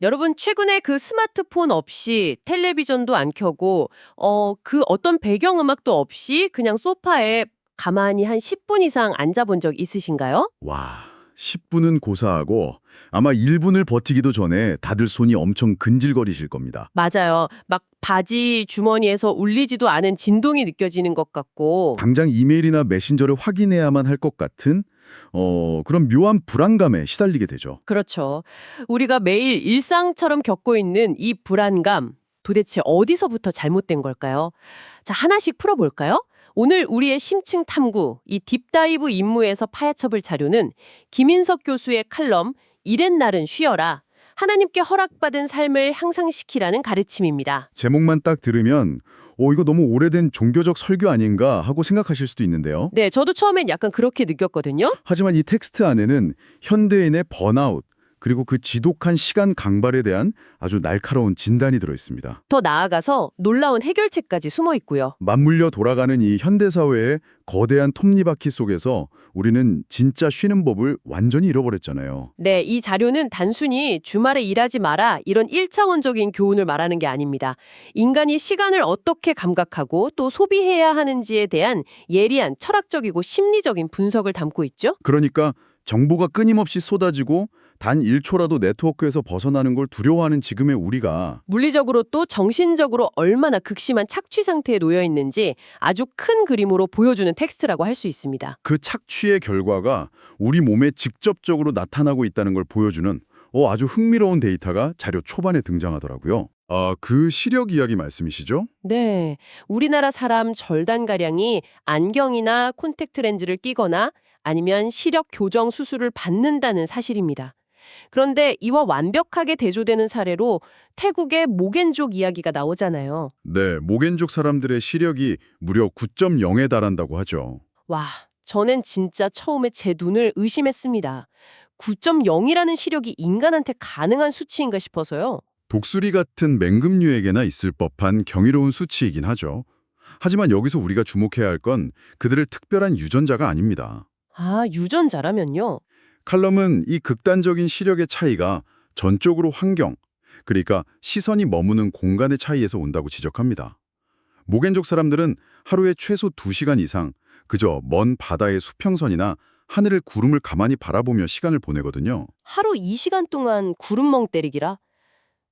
여러분, 최근에 그 스마트폰 없이 텔레비전도 안 켜고, 그 어떤 배경음악도 없이 그냥 소파에 가만히 한 10분 이상 앉아본 적 있으신가요? 와, 10분은 고사하고 아마 1분을 버티기도 전에 다들 손이 엄청 근질거리실 겁니다. 맞아요. 막 바지 주머니에서 울리지도 않은 진동이 느껴지는 것 같고, 당장 이메일이나 메신저를 확인해야만 할 것 같은 그런 묘한 불안감에 시달리게 되죠. 그렇죠. 우리가 매일 일상처럼 겪고 있는 이 불안감, 도대체 어디서부터 잘못된 걸까요? 자, 하나씩 풀어볼까요? 오늘 우리의 심층 탐구, 이 딥다이브 임무에서 파헤쳐볼 자료는 김인석 교수의 칼럼 이랜날은 쉬어라. 하나님께 허락받은 삶을 향상시키라는 가르침입니다. 제목만 딱 들으면 이거 너무 오래된 종교적 설교 아닌가 하고 생각하실 수도 있는데요. 네, 저도 처음엔 약간 그렇게 느꼈거든요. 하지만 이 텍스트 안에는 현대인의 번아웃, 그리고 그 지독한 시간 강발에 대한 아주 날카로운 진단이 들어 있습니다. 더 나아가서 놀라운 해결책까지 숨어 있고요. 맞물려 돌아가는 이 현대사회의 거대한 톱니바퀴 속에서 우리는 진짜 쉬는 법을 완전히 잃어버렸잖아요. 네, 이 자료는 단순히 주말에 일하지 마라 이런 일차원적인 교훈을 말하는 게 아닙니다. 인간이 시간을 어떻게 감각하고 또 소비해야 하는지에 대한 예리한 철학적이고 심리적인 분석을 담고 있죠. 그러니까 정보가 끊임없이 쏟아지고 단 1초라도 네트워크에서 벗어나는 걸 두려워하는 지금의 우리가 물리적으로 또 정신적으로 얼마나 극심한 착취 상태에 놓여 있는지 아주 큰 그림으로 보여주는 텍스트라고 할 수 있습니다. 그 착취의 결과가 우리 몸에 직접적으로 나타나고 있다는 걸 보여주는 아주 흥미로운 데이터가 자료 초반에 등장하더라고요. 그 시력 이야기 말씀이시죠? 네, 우리나라 사람 절단가량이 안경이나 콘택트 렌즈를 끼거나 아니면 시력 교정 수술을 받는다는 사실입니다. 그런데 이와 완벽하게 대조되는 사례로 태국의 모겐족 이야기가 나오잖아요. 네, 모겐족 사람들의 시력이 무려 9.0에 달한다고 하죠. 와, 저는 진짜 처음에 제 눈을 의심했습니다. 9.0이라는 시력이 인간한테 가능한 수치인가 싶어서요. 독수리 같은 맹금류에게나 있을 법한 경이로운 수치이긴 하죠. 하지만 여기서 우리가 주목해야 할 건 그들의 특별한 유전자가 아닙니다. 아, 유전자라면요? 칼럼은 이 극단적인 시력의 차이가 전적으로 환경, 그러니까 시선이 머무는 공간의 차이에서 온다고 지적합니다. 모겐족 사람들은 하루에 최소 2시간 이상 그저 먼 바다의 수평선이나 하늘의 구름을 가만히 바라보며 시간을 보내거든요. 하루 2시간 동안 구름멍 때리기라?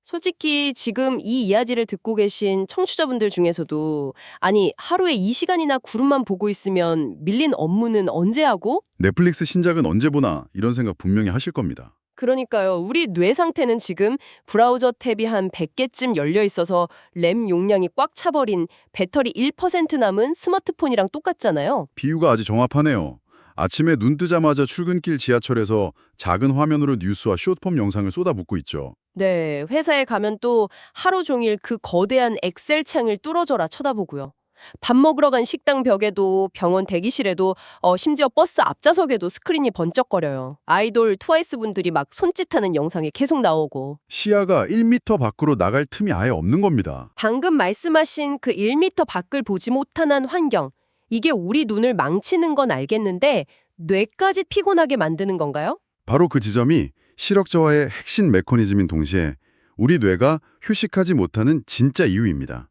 솔직히 지금 이 이야기를 듣고 계신 청취자분들 중에서도 아니 하루에 2시간이나 구름만 보고 있으면 밀린 업무는 언제 하고? 넷플릭스 신작은 언제 보나 이런 생각 분명히 하실 겁니다. 그러니까요. 우리 뇌 상태는 지금 브라우저 탭이 한 100개쯤 열려 있어서 램 용량이 꽉 차버린 배터리 1% 남은 스마트폰이랑 똑같잖아요. 비유가 아주 정확하네요. 아침에 눈 뜨자마자 출근길 지하철에서 작은 화면으로 뉴스와 숏폼 영상을 쏟아붓고 있죠. 네, 회사에 가면 또 하루 종일 그 거대한 엑셀 창을 뚫어져라 쳐다보고요. 밥 먹으러 간 식당 벽에도 병원 대기실에도 심지어 버스 앞좌석에도 스크린이 번쩍거려요. 아이돌 트와이스 분들이 막 손짓하는 영상이 계속 나오고. 시야가 1m 밖으로 나갈 틈이 아예 없는 겁니다. 방금 말씀하신 그 1미터 밖을 보지 못하는 환경. 이게 우리 눈을 망치는 건 알겠는데 뇌까지 피곤하게 만드는 건가요? 바로 그 지점이 시력 저하의 핵심 메커니즘인 동시에 우리 뇌가 휴식하지 못하는 진짜 이유입니다.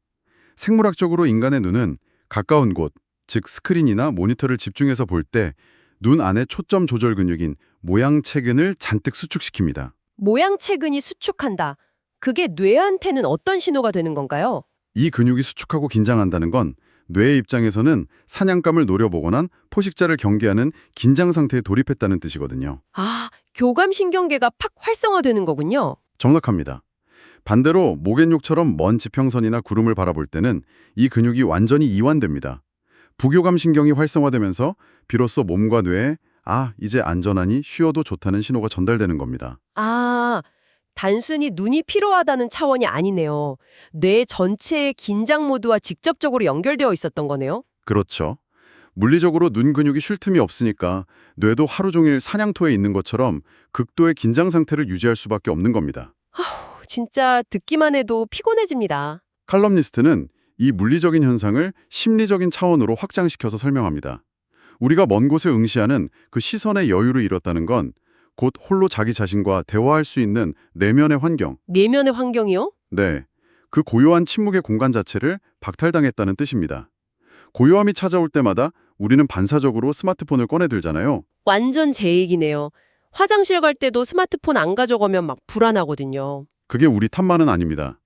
생물학적으로 인간의 눈은 가까운 곳, 즉 스크린이나 모니터를 집중해서 볼 때 눈 안의 초점 조절 근육인 모양체근을 잔뜩 수축시킵니다. 모양체근이 수축한다. 그게 뇌한테는 어떤 신호가 되는 건가요? 이 근육이 수축하고 긴장한다는 건 뇌의 입장에서는 사냥감을 노려보거나 포식자를 경계하는 긴장 상태에 돌입했다는 뜻이거든요. 아, 교감신경계가 팍 활성화되는 거군요. 정확합니다. 반대로 모겐육처럼 먼 지평선이나 구름을 바라볼 때는 이 근육이 완전히 이완됩니다. 부교감 신경이 활성화되면서 비로소 몸과 뇌에 이제 안전하니 쉬어도 좋다는 신호가 전달되는 겁니다. 아, 단순히 눈이 피로하다는 차원이 아니네요. 뇌 전체의 긴장 모드와 직접적으로 연결되어 있었던 거네요. 그렇죠. 물리적으로 눈 근육이 쉴 틈이 없으니까 뇌도 하루 종일 사냥터에 있는 것처럼 극도의 긴장 상태를 유지할 수밖에 없는 겁니다. 진짜 듣기만 해도 피곤해집니다. 칼럼니스트는 이 물리적인 현상을 심리적인 차원으로 확장시켜서 설명합니다. 우리가 먼 곳에 응시하는 그 시선의 여유를 잃었다는 건 곧 홀로 자기 자신과 대화할 수 있는 내면의 환경. 내면의 환경이요? 네, 그 고요한 침묵의 공간 자체를 박탈당했다는 뜻입니다. 고요함이 찾아올 때마다 우리는 반사적으로 스마트폰을 꺼내들잖아요. 완전 제 얘기네요. 화장실 갈 때도 스마트폰 안 가져가면 막 불안하거든요. 그게 우리 탓만은 아닙니다.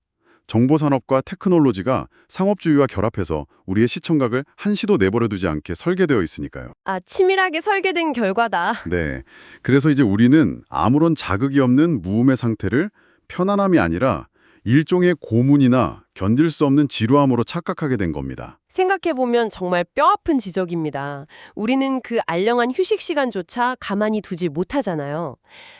정보산업과 테크놀로지가 상업주의와 결합해서 우리의 시청각을 한시도 내버려두지 않게 설계되어 있으니까요. 아, 치밀하게 설계된 결과다. 네, 그래서 이제 우리는 아무런 자극이 없는 무음의 상태를 편안함이 아니라 일종의 고문이나 견딜 수 없는 지루함으로 착각하게 된 겁니다. 생각해보면 정말 뼈아픈 지적입니다. 우리는 그 알량한 휴식 시간조차 가만히 두지 못하잖아요.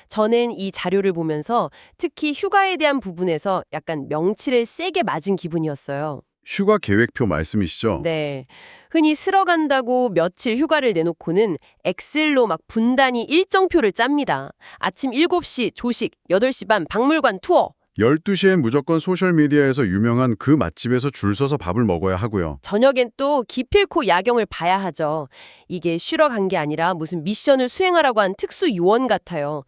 저는 이 자료를 보면서 특히 휴가에 대한 부분에서 약간 명치를 세게 맞은 기분이었어요. 휴가 계획표 말씀이시죠? 네. 흔히 쓸어간다고 며칠 휴가를 내놓고는 엑셀로 막 분단위 일정표를 짭니다. 아침 7시 조식, 8시 반 박물관 투어. 12시엔 무조건 소셜미디어에서 유명한 그 맛집에서 줄 서서 밥을 먹어야 하고요. 저녁엔 또 기필코 야경을 봐야 하죠. 이게 쉬러 간 게 아니라 무슨 미션을 수행하라고 한 특수 요원 같아요.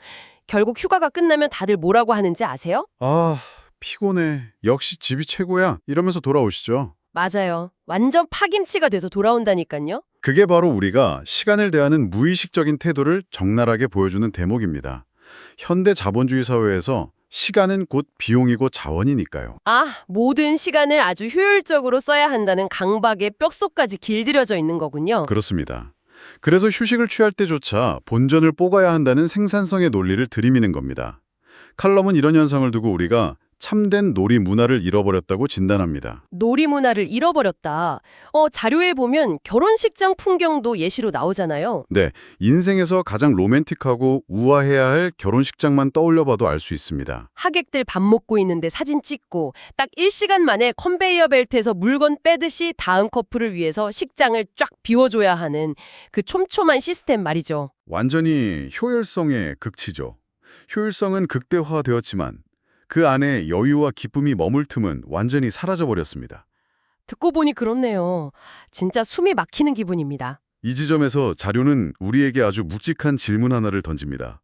결국 휴가가 끝나면 다들 뭐라고 하는지 아세요? 아, 피곤해. 역시 집이 최고야. 이러면서 돌아오시죠. 맞아요. 완전 파김치가 돼서 돌아온다니까요. 그게 바로 우리가 시간을 대하는 무의식적인 태도를 적나라하게 보여주는 대목입니다. 현대 자본주의 사회에서 시간은 곧 비용이고 자원이니까요. 아, 모든 시간을 아주 효율적으로 써야 한다는 강박의 뼛속까지 길들여져 있는 거군요. 그렇습니다. 그래서 휴식을 취할 때조차 본전을 뽑아야 한다는 생산성의 논리를 들이미는 겁니다. 칼럼은 이런 현상을 두고 우리가 참된 놀이 문화를 잃어버렸다고 진단합니다. 놀이 문화를 잃어버렸다. 자료에 보면 결혼식장 풍경도 예시로 나오잖아요. 네, 인생에서 가장 로맨틱하고 우아해야 할 결혼식장만 떠올려봐도 알 수 있습니다. 하객들 밥 먹고 있는데 사진 찍고 딱 1시간 만에 컨베이어 벨트에서 물건 빼듯이 다음 커플을 위해서 식장을 쫙 비워줘야 하는 그 촘촘한 시스템 말이죠. 완전히 효율성의 극치죠. 효율성은 극대화되었지만 그 안에 여유와 기쁨이 머물 틈은 완전히 사라져버렸습니다. 듣고 보니 그렇네요. 진짜 숨이 막히는 기분입니다. 이 지점에서 자료는 우리에게 아주 묵직한 질문 하나를 던집니다.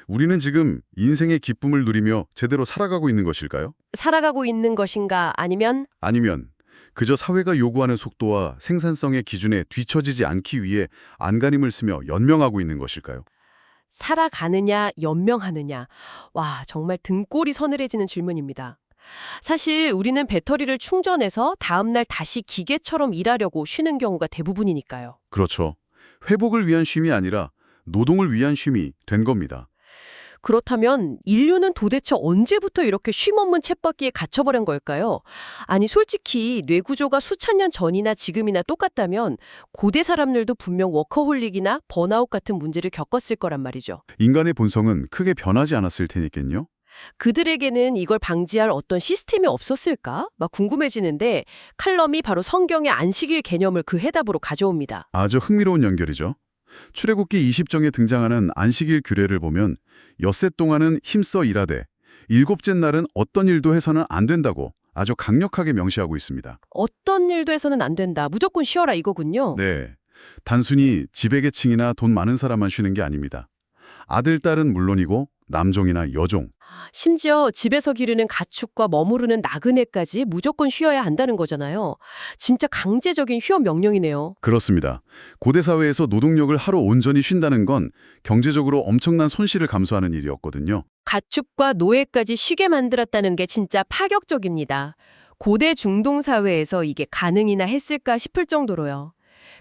우리는 지금 인생의 기쁨을 누리며 제대로 살아가고 있는 것일까요? 살아가고 있는 것인가 아니면 아니면 그저 사회가 요구하는 속도와 생산성의 기준에 뒤처지지 않기 위해 안간힘을 쓰며 연명하고 있는 것일까요? 살아가느냐 연명하느냐. 와, 정말 등골이 서늘해지는 질문입니다. 사실 우리는 배터리를 충전해서 다음날 다시 기계처럼 일하려고 쉬는 경우가 대부분이니까요. 그렇죠. 회복을 위한 쉼이 아니라 노동을 위한 쉼이 된 겁니다. 그렇다면 인류는 도대체 언제부터 이렇게 쉼없는 쳇바퀴에 갇혀버린 걸까요? 아니 솔직히 뇌구조가 수천 년 전이나 지금이나 똑같다면 고대 사람들도 분명 워커홀릭이나 번아웃 같은 문제를 겪었을 거란 말이죠. 인간의 본성은 크게 변하지 않았을 테니까요. 그들에게는 이걸 방지할 어떤 시스템이 없었을까? 막 궁금해지는데 칼럼이 바로 성경의 안식일 개념을 그 해답으로 가져옵니다. 아주 흥미로운 연결이죠. 출애굽기 20장에 등장하는 안식일 규례를 보면 엿새 동안은 힘써 일하되 일곱째 날은 어떤 일도 해서는 안 된다고 아주 강력하게 명시하고 있습니다. 어떤 일도 해서는 안 된다. 무조건 쉬어라 이거군요. 네, 단순히 지배계층이나 돈 많은 사람만 쉬는 게 아닙니다. 아들, 딸은 물론이고 남종이나 여종, 심지어 집에서 기르는 가축과 머무르는 나그네까지 무조건 쉬어야 한다는 거잖아요. 진짜 강제적인 휴업 명령이네요. 그렇습니다. 고대 사회에서 노동력을 하루 온전히 쉰다는 건 경제적으로 엄청난 손실을 감수하는 일이었거든요. 가축과 노예까지 쉬게 만들었다는 게 진짜 파격적입니다. 고대 중동 사회에서 이게 가능이나 했을까 싶을 정도로요.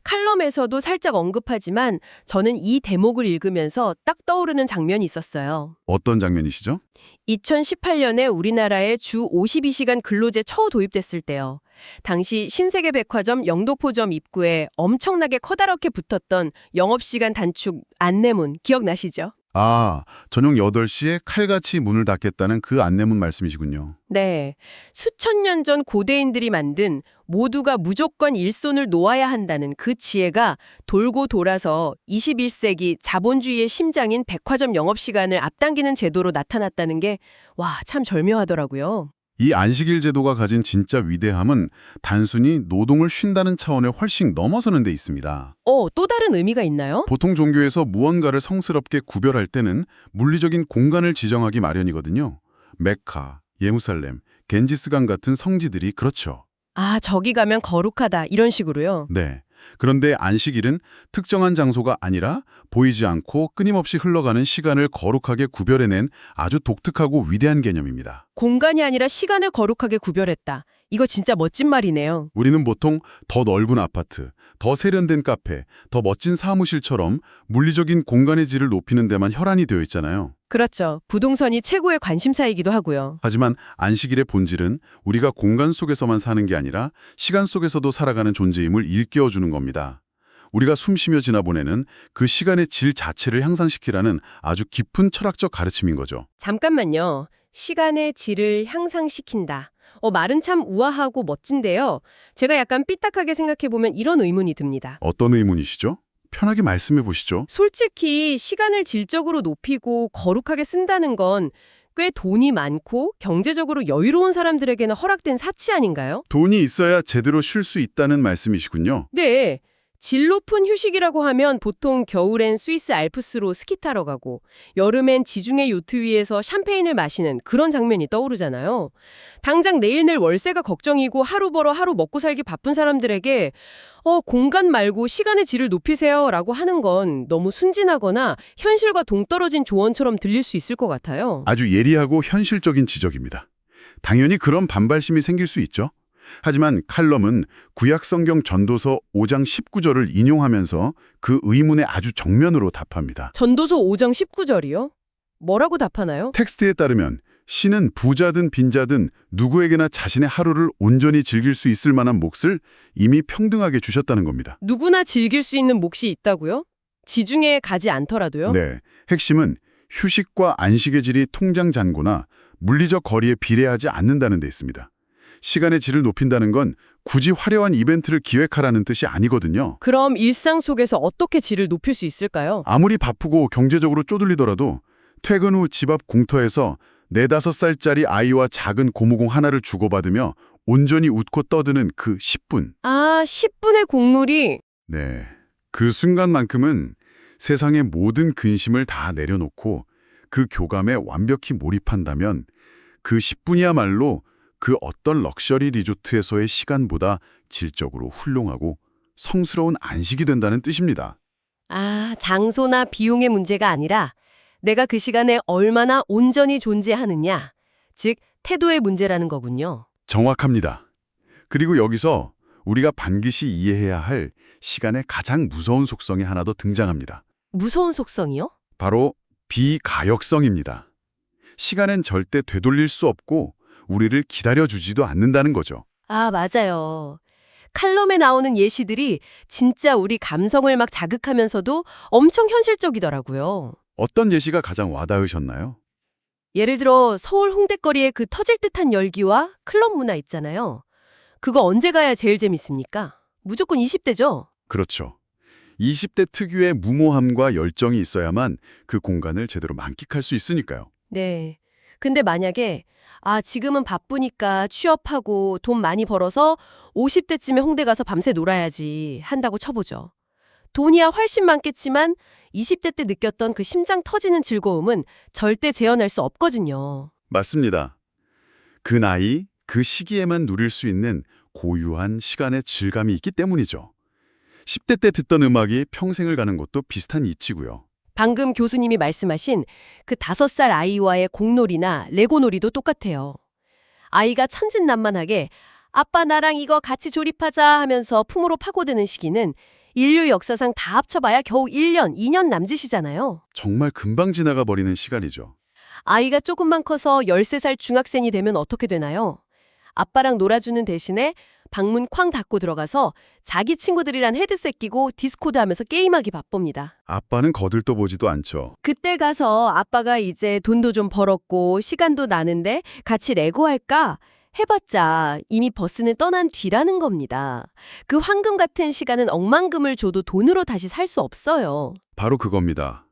칼럼에서도 살짝 언급하지만 저는 이 대목을 읽으면서 딱 떠오르는 장면이 있었어요. 어떤 장면이시죠? 2018년에 우리나라에 주 52시간 근로제 처음 도입됐을 때요. 당시 신세계 백화점 영등포점 입구에 엄청나게 커다랗게 붙었던 영업시간 단축 안내문 기억나시죠? 아, 저녁 8시에 칼같이 문을 닫겠다는 그 안내문 말씀이시군요. 네. 수천 년 전 고대인들이 만든 모두가 무조건 일손을 놓아야 한다는 그 지혜가 돌고 돌아서 21세기 자본주의의 심장인 백화점 영업시간을 앞당기는 제도로 나타났다는 게 와, 참 절묘하더라고요. 이 안식일 제도가 가진 진짜 위대함은 단순히 노동을 쉰다는 차원에 훨씬 넘어서는 데 있습니다. 또 다른 의미가 있나요? 보통 종교에서 무언가를 성스럽게 구별할 때는 물리적인 공간을 지정하기 마련이거든요. 메카, 예루살렘, 겐지스강 같은 성지들이 그렇죠. 아, 저기 가면 거룩하다 이런 식으로요. 네. 그런데 안식일은 특정한 장소가 아니라 보이지 않고 끊임없이 흘러가는 시간을 거룩하게 구별해낸 아주 독특하고 위대한 개념입니다. 공간이 아니라 시간을 거룩하게 구별했다. 이거 진짜 멋진 말이네요. 우리는 보통 더 넓은 아파트, 더 세련된 카페, 더 멋진 사무실처럼 물리적인 공간의 질을 높이는 데만 혈안이 되어 있잖아요. 그렇죠. 부동산이 최고의 관심사이기도 하고요. 하지만 안식일의 본질은 우리가 공간 속에서만 사는 게 아니라 시간 속에서도 살아가는 존재임을 일깨워주는 겁니다. 우리가 숨쉬며 지나보내는 그 시간의 질 자체를 향상시키라는 아주 깊은 철학적 가르침인 거죠. 잠깐만요. 시간의 질을 향상시킨다. 말은 참 우아하고 멋진데요. 제가 약간 삐딱하게 생각해보면 이런 의문이 듭니다. 어떤 의문이시죠? 편하게 말씀해 보시죠. 솔직히 시간을 질적으로 높이고 거룩하게 쓴다는 건 꽤 돈이 많고 경제적으로 여유로운 사람들에게는 허락된 사치 아닌가요? 돈이 있어야 제대로 쉴 수 있다는 말씀이시군요. 네. 질 높은 휴식이라고 하면 보통 겨울엔 스위스 알프스로 스키 타러 가고 여름엔 지중해 요트 위에서 샴페인을 마시는 그런 장면이 떠오르잖아요. 당장 내일 월세가 걱정이고 하루 벌어 하루 먹고 살기 바쁜 사람들에게 공간 말고 시간의 질을 높이세요라고 하는 건 너무 순진하거나 현실과 동떨어진 조언처럼 들릴 수 있을 것 같아요. 아주 예리하고 현실적인 지적입니다. 당연히 그런 반발심이 생길 수 있죠. 하지만 칼럼은 구약성경 전도서 5장 19절을 인용하면서 그 의문에 아주 정면으로 답합니다. 전도서 5장 19절이요? 뭐라고 답하나요? 텍스트에 따르면 신은 부자든 빈자든 누구에게나 자신의 하루를 온전히 즐길 수 있을 만한 몫을 이미 평등하게 주셨다는 겁니다. 누구나 즐길 수 있는 몫이 있다고요? 지중해에 가지 않더라도요? 네, 핵심은 휴식과 안식의 질이 통장 잔고나 물리적 거리에 비례하지 않는다는 데 있습니다. 시간의 질을 높인다는 건 굳이 화려한 이벤트를 기획하라는 뜻이 아니거든요. 그럼 일상 속에서 어떻게 질을 높일 수 있을까요? 아무리 바쁘고 경제적으로 쪼들리더라도 퇴근 후 집 앞 공터에서 4~5살짜리 아이와 작은 고무공 하나를 주고받으며 온전히 웃고 떠드는 그 10분. 아, 10분의 공놀이. 네, 그 순간만큼은 세상의 모든 근심을 다 내려놓고 그 교감에 완벽히 몰입한다면 그 10분이야말로 그 어떤 럭셔리 리조트에서의 시간보다 질적으로 훌륭하고 성스러운 안식이 된다는 뜻입니다. 아, 장소나 비용의 문제가 아니라 내가 그 시간에 얼마나 온전히 존재하느냐, 즉 태도의 문제라는 거군요. 정확합니다. 그리고 여기서 우리가 반드시 이해해야 할 시간의 가장 무서운 속성이 하나 더 등장합니다. 무서운 속성이요? 바로 비가역성입니다. 시간은 절대 되돌릴 수 없고 우리를 기다려주지도 않는다는 거죠. 아, 맞아요. 칼럼에 나오는 예시들이 진짜 우리 감성을 막 자극하면서도 엄청 현실적이더라고요. 어떤 예시가 가장 와닿으셨나요? 예를 들어 서울 홍대거리의 그 터질 듯한 열기와 클럽 문화 있잖아요. 그거 언제 가야 제일 재밌습니까? 무조건 20대죠? 그렇죠. 20대 특유의 무모함과 열정이 있어야만 그 공간을 제대로 만끽할 수 있으니까요. 네. 근데 만약에 지금은 바쁘니까 취업하고 돈 많이 벌어서 50대쯤에 홍대 가서 밤새 놀아야지 한다고 쳐보죠. 돈이야 훨씬 많겠지만 20대 때 느꼈던 그 심장 터지는 즐거움은 절대 재현할 수 없거든요. 맞습니다. 그 나이, 그 시기에만 누릴 수 있는 고유한 시간의 질감이 있기 때문이죠. 10대 때 듣던 음악이 평생을 가는 것도 비슷한 이치고요. 방금 교수님이 말씀하신 그 5살 아이와의 공놀이나 레고놀이도 똑같아요. 아이가 천진난만하게 아빠 나랑 이거 같이 조립하자 하면서 품으로 파고드는 시기는 인류 역사상 다 합쳐봐야 겨우 1년, 2년 남짓이잖아요. 정말 금방 지나가 버리는 시간이죠. 아이가 조금만 커서 13살 중학생이 되면 어떻게 되나요? 아빠랑 놀아주는 대신에 방문 쾅 닫고 들어가서 자기 친구들이란 헤드셋 끼고 디스코드 하면서 게임하기 바쁩니다. 아빠는 거들떠보지도 않죠. 그때 가서 아빠가 이제 돈도 좀 벌었고 시간도 나는데 같이 레고 할까? 해봤자 이미 버스는 떠난 뒤라는 겁니다. 그 황금 같은 시간은 억만금을 줘도 돈으로 다시 살 수 없어요. 바로 그겁니다.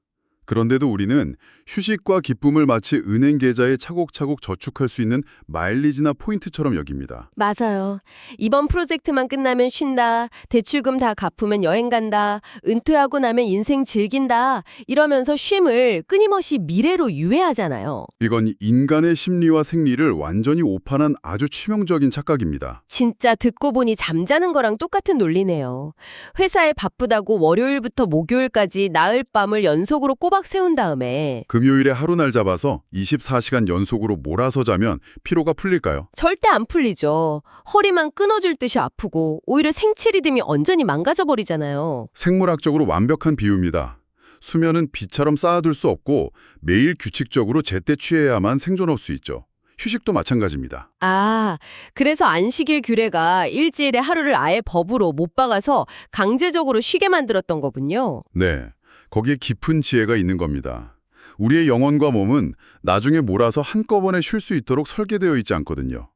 그런데도 우리는 휴식과 기쁨을 마치 은행 계좌에 차곡차곡 저축할 수 있는 마일리지나 포인트처럼 여깁니다. 맞아요. 이번 프로젝트만 끝나면 쉰다. 대출금 다 갚으면 여행 간다. 은퇴하고 나면 인생 즐긴다. 이러면서 쉼을 끊임없이 미래로 유예하잖아요. 이건 인간의 심리와 생리를 완전히 오판한 아주 치명적인 착각입니다. 진짜 듣고 보니 잠자는 거랑 똑같은 논리네요. 회사에 바쁘다고 월요일부터 목요일까지 나흘 밤을 연속으로 꼬박 세운 다음에 금요일에 하루날 잡아서 24시간 연속으로 몰아서 자면 피로가 풀릴까요? 절대 안 풀리죠. 허리만 끊어줄 듯이 아프고 오히려 생체 리듬이 완전히 망가져 버리잖아요. 생물학적으로 완벽한 비유입니다. 수면은 비처럼 쌓아둘 수 없고 매일 규칙적으로 제때 취해야만 생존할 수 있죠. 휴식도 마찬가지입니다. 아, 그래서 안식일 규례가 일주일에 하루를 아예 법으로 못 박아서 강제적으로 쉬게 만들었던 거군요. 네, 거기에 깊은 지혜가 있는 겁니다. 우리의 영혼과 몸은 나중에 몰아서 한꺼번에 쉴 수 있도록 설계되어 있지 않거든요.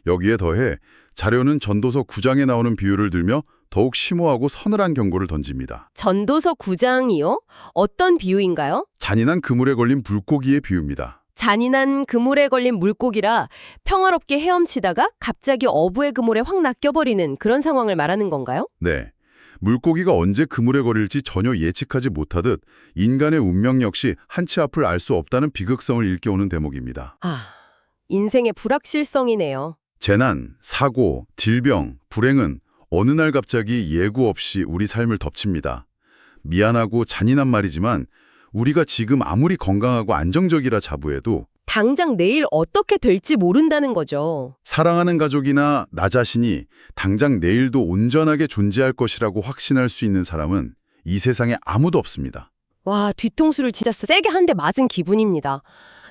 여기에 더해 자료는 전도서 9장에 나오는 비유를 들며 더욱 심오하고 서늘한 경고를 던집니다. 전도서 9장이요? 어떤 비유인가요? 잔인한 그물에 걸린 물고기의 비유입니다. 잔인한 그물에 걸린 물고기라 평화롭게 헤엄치다가 갑자기 어부의 그물에 확 낚여버리는 그런 상황을 말하는 건가요? 네, 물고기가 언제 그물에 걸릴지 전혀 예측하지 못하듯 인간의 운명 역시 한치 앞을 알 수 없다는 비극성을 일깨우는 대목입니다. 아, 인생의 불확실성이네요. 재난, 사고, 질병, 불행은 어느 날 갑자기 예고 없이 우리 삶을 덮칩니다. 미안하고 잔인한 말이지만 우리가 지금 아무리 건강하고 안정적이라 자부해도 당장 내일 어떻게 될지 모른다는 거죠. 사랑하는 가족이나 나 자신이 당장 내일도 온전하게 존재할 것이라고 확신할 수 있는 사람은 이 세상에 아무도 없습니다. 와, 뒤통수를 진짜 세게 한 대 맞은 기분입니다.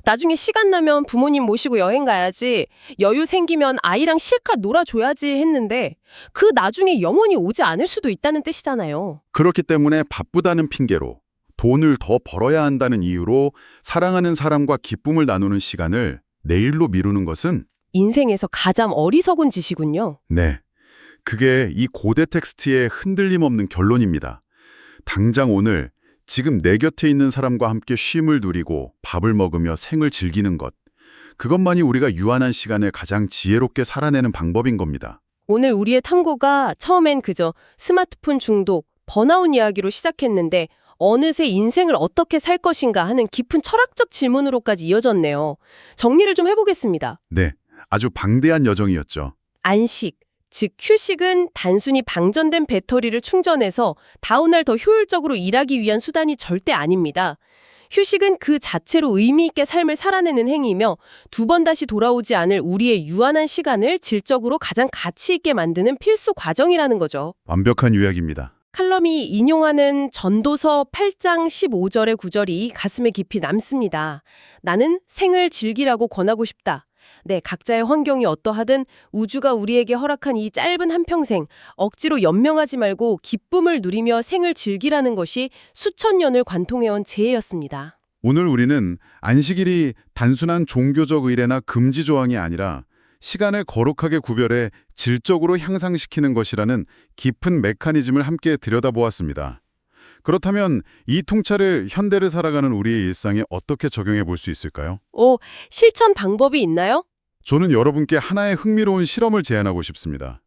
나중에 시간 나면 부모님 모시고 여행 가야지, 여유 생기면 아이랑 실컷 놀아줘야지 했는데 그 나중에 영원히 오지 않을 수도 있다는 뜻이잖아요. 그렇기 때문에 바쁘다는 핑계로 돈을 더 벌어야 한다는 이유로 사랑하는 사람과 기쁨을 나누는 시간을 내일로 미루는 것은 인생에서 가장 어리석은 짓이군요. 네, 그게 이 고대 텍스트의 흔들림 없는 결론입니다. 당장 오늘 지금 내 곁에 있는 사람과 함께 쉼을 누리고 밥을 먹으며 생을 즐기는 것, 그것만이 우리가 유한한 시간을 가장 지혜롭게 살아내는 방법인 겁니다. 오늘 우리의 탐구가 처음엔 그저 스마트폰 중독, 번아웃 이야기로 시작했는데 어느새 인생을 어떻게 살 것인가 하는 깊은 철학적 질문으로까지 이어졌네요. 정리를 좀 해보겠습니다. 네, 아주 방대한 여정이었죠. 안식, 즉 휴식은 단순히 방전된 배터리를 충전해서 다음날 더 효율적으로 일하기 위한 수단이 절대 아닙니다. 휴식은 그 자체로 의미 있게 삶을 살아내는 행위이며 두 번 다시 돌아오지 않을 우리의 유한한 시간을 질적으로 가장 가치 있게 만드는 필수 과정이라는 거죠. 완벽한 요약입니다. 칼럼이 인용하는 전도서 8장 15절의 구절이 가슴에 깊이 남습니다. 나는 생을 즐기라고 권하고 싶다. 네, 각자의 환경이 어떠하든 우주가 우리에게 허락한 이 짧은 한평생 억지로 연명하지 말고 기쁨을 누리며 생을 즐기라는 것이 수천 년을 관통해온 지혜였습니다. 오늘 우리는 안식일이 단순한 종교적 의례나 금지 조항이 아니라 시간을 거룩하게 구별해 질적으로 향상시키는 것이라는 깊은 메커니즘을 함께 들여다보았습니다. 그렇다면 이 통찰을 현대를 살아가는 우리의 일상에 어떻게 적용해 볼 수 있을까요? 실천 방법이 있나요? 저는 여러분께 하나의 흥미로운 실험을 제안하고 싶습니다.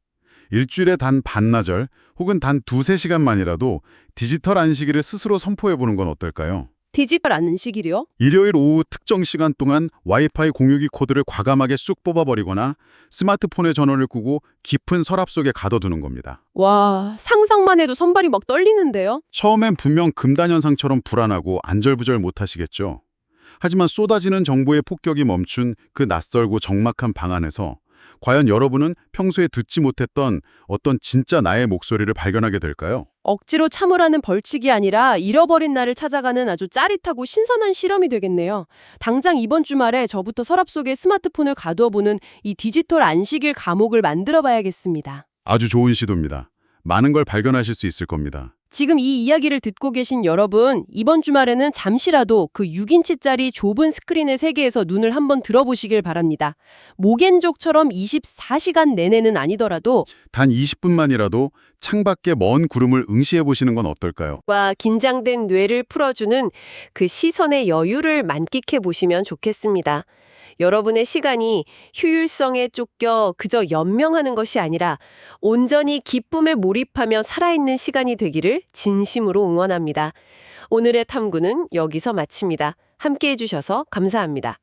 일주일에 단 반나절 혹은 단 2~3시간만이라도 디지털 안식일을 스스로 선포해보는 건 어떨까요? 디지털 안식일이요? 일요일 오후 특정 시간 동안 와이파이 공유기 코드를 과감하게 쑥 뽑아버리거나 스마트폰의 전원을 끄고 깊은 서랍 속에 가둬두는 겁니다. 와, 상상만 해도 손발이 막 떨리는데요? 처음엔 분명 금단 현상처럼 불안하고 안절부절 못하시겠죠. 하지만 쏟아지는 정보의 폭격이 멈춘 그 낯설고 적막한 방 안에서 과연 여러분은 평소에 듣지 못했던 어떤 진짜 나의 목소리를 발견하게 될까요? 억지로 참으라는 벌칙이 아니라 잃어버린 나를 찾아가는 아주 짜릿하고 신선한 실험이 되겠네요. 당장 이번 주말에 저부터 서랍 속에 스마트폰을 가두어보는 이 디지털 안식일 감옥을 만들어 봐야겠습니다. 아주 좋은 시도입니다. 많은 걸 발견하실 수 있을 겁니다. 지금 이 이야기를 듣고 계신 여러분, 이번 주말에는 잠시라도 그 6인치짜리 좁은 스크린의 세계에서 눈을 한번 들어보시길 바랍니다. 모겐족처럼 24시간 내내는 아니더라도 단 20분만이라도 창밖의 먼 구름을 응시해 보시는 건 어떨까요? 와 긴장된 뇌를 풀어주는 그 시선의 여유를 만끽해 보시면 좋겠습니다. 여러분의 시간이 효율성에 쫓겨 그저 연명하는 것이 아니라 온전히 기쁨에 몰입하며 살아있는 시간이 되기를 진심으로 응원합니다. 오늘의 탐구는 여기서 마칩니다. 함께해 주셔서 감사합니다.